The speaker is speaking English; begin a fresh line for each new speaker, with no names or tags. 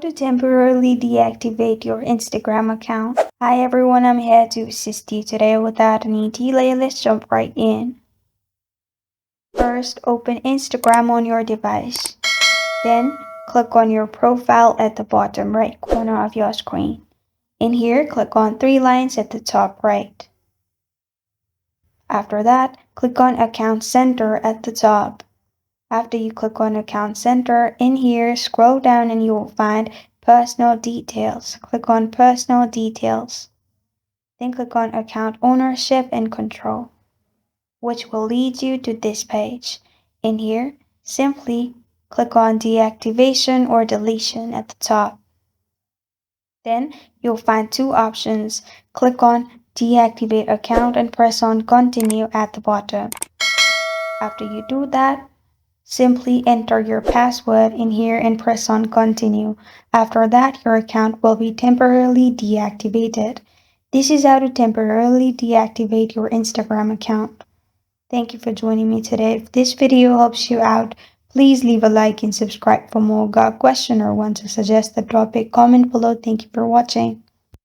to temporarily deactivate your Instagram account. Hi everyone, I'm here to assist you today. Without any delay, let's jump right in. First, open Instagram on your device. Then, click on your profile at the bottom right corner of your screen. In here, click on three lines at the top right. After that, click on Account Center at the top. After you click on Account Center, in here, scroll down and you will find Personal Details. Click on Personal Details. Then click on Account Ownership and Control, which will lead you to this page. In here, simply click on Deactivation or Deletion at the top. Then you'll find two options. Click on Deactivate Account and press on Continue at the bottom. After you do that, simply enter your password in here and press on Continue. After that, your account will be temporarily deactivated. This is how to temporarily deactivate your Instagram account. Thank you for joining me today. If this video helps you out, please leave a like and subscribe for more. Got a question or want to suggest a topic? Comment below. Thank you for watching.